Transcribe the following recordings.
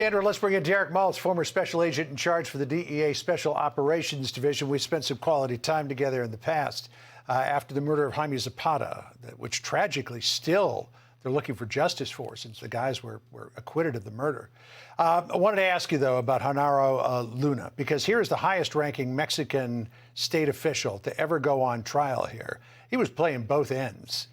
Andrew, let's bring in Derek Maltz, former special agent in charge for the DEA Special Operations Division. We spent some quality time together in the past after the murder of Jaime Zapata, which tragically still they're looking for justice for since the guys were acquitted of the murder. I wanted to ask you, though, about Genero Luna, because here is the highest-ranking Mexican state official to ever go on trial here. He was playing both ends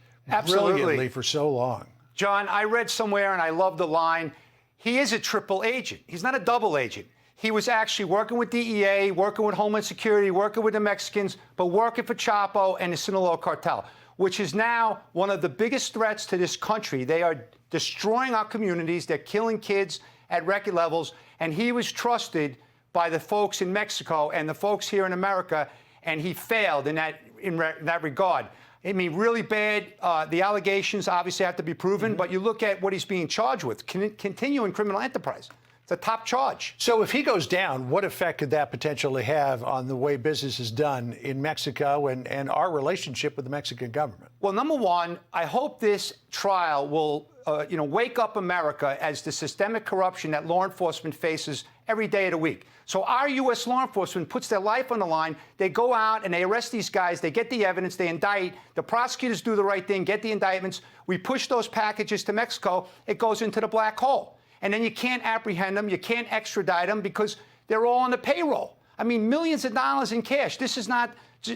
brilliantly for so long. John, I read somewhere, and I love the line, he is a triple agent. He's not a double agent. He was actually working with DEA, working with Homeland Security, working with the Mexicans, but working for Chapo and the Genero Cartel, which is now one of the biggest threats to this country. They are destroying our communities. They're killing kids at record levels. And he was trusted by the folks in Mexico and the folks here in America, and he failed in that regard. I mean, really bad. The allegations obviously have to be proven, but you look at what he's being charged with, continuing criminal enterprise. It's a top charge. So if he goes down, what effect could that potentially have on the way business is done in Mexico and our relationship with the Mexican government? Well, number one, I hope this trial will wake up America as the systemic corruption that law enforcement faces every day of the week. So our U.S. law enforcement puts their life on the line. They go out and they arrest these guys. They get the evidence. They indict. The prosecutors do the right thing, get the indictments. We push those packages to Mexico. It goes into the black hole. And then you can't apprehend them. You can't extradite them because they're all on the payroll. I mean, millions of dollars in cash. This is not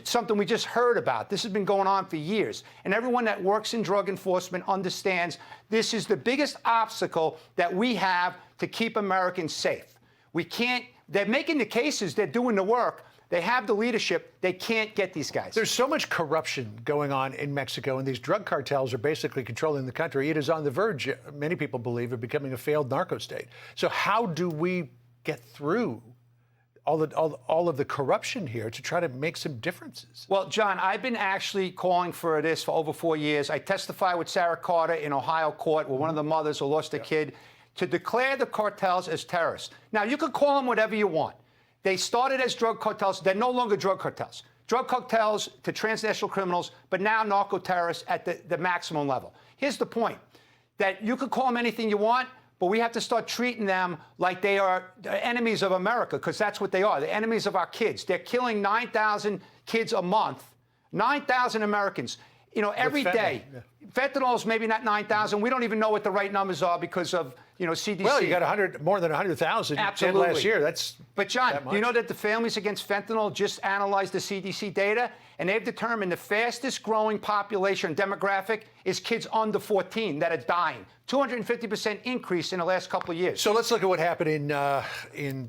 something we just heard about. This has been going on for years. And everyone that works in drug enforcement understands this is the biggest obstacle that we have to keep Americans safe. We can't, they're making the cases, they're doing the work. They have the leadership. They can't get these guys. There's so much corruption going on in Mexico, and these drug cartels are basically controlling the country. It is on the verge, many people believe, of becoming a failed narco state. So how do we get through all of the corruption here to try to make some differences? Well, John, I've been actually calling for this for over 4 years. I testified with Sarah Carter in Ohio court with one of the mothers who lost a kid to declare the cartels as terrorists. Now, you could call them whatever you want. They started as drug cartels. They're no longer drug cartels. Drug cartels to transnational criminals, but now narco-terrorists at the maximum level. Here's the point, that you could call them anything you want, but we have to start treating them like they are enemies of America, because that's what they are. They're enemies of our kids. They're killing 9,000 kids a month, 9,000 Americans, every day. Yeah. Fentanyl is maybe not 9,000. We don't even know what the right numbers are because of, CDC. Well, you got more than 100,000 last year. But John, you know that the Families Against Fentanyl just analyzed the CDC data, and they've determined the fastest growing population demographic is kids under 14 that are dying. 250% increase in the last couple of years. So let's look at what happened in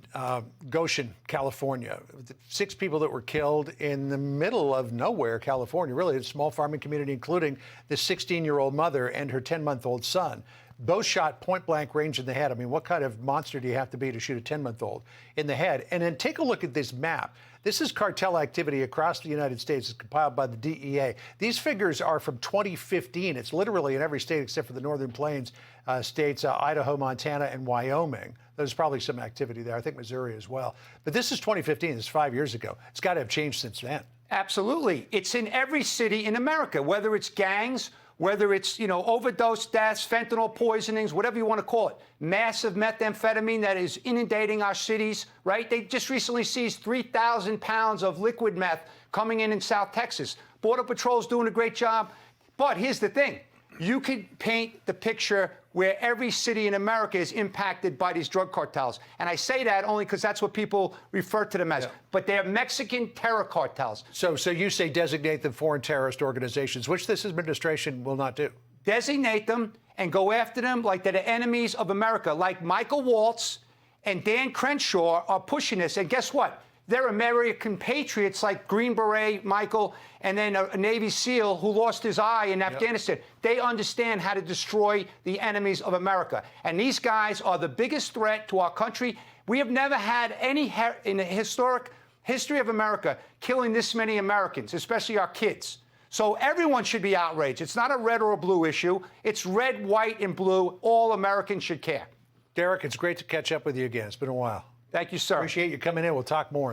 Goshen, California. 6 people that were killed in the middle of nowhere, California, really a small farming community, including the 16-year-old mother and her 10-month-old son. Both shot point-blank range in the head. I mean, what kind of monster do you have to be to shoot a 10-month-old in the head? And then take a look at this map. This is cartel activity across the United States. It's compiled by the DEA. These figures are from 2015. It's literally in every state except for the Northern Plains states, Idaho, Montana, and Wyoming. There's probably some activity there. I think Missouri as well. But this is 2015. This is 5 years ago. It's got to have changed since then. Absolutely. It's in every city in America, whether it's gangs, whether it's, overdose deaths, fentanyl poisonings, whatever you want to call it. Massive methamphetamine that is inundating our cities, right? They just recently seized 3,000 pounds of liquid meth coming in South Texas. Border Patrol's doing a great job. But here's the thing. You could paint the picture where every city in America is impacted by these drug cartels. And I say that only because that's what people refer to them as. Yeah. But they're Mexican terror cartels. So you say designate them foreign terrorist organizations, which this administration will not do. Designate them and go after them like they're the enemies of America, like Michael Waltz and Dan Crenshaw are pushing this. And guess what? They're American patriots like Green Beret Michael and then a Navy SEAL who lost his eye in Afghanistan. They understand how to destroy the enemies of America. And these guys are the biggest threat to our country. We have never had any in the historic history of America killing this many Americans, especially our kids. So everyone should be outraged. It's not a red or a blue issue. It's red, white, and blue. All Americans should care. Derek, it's great to catch up with you again. It's been a while. Thank you, sir. Appreciate you coming in. We'll talk more.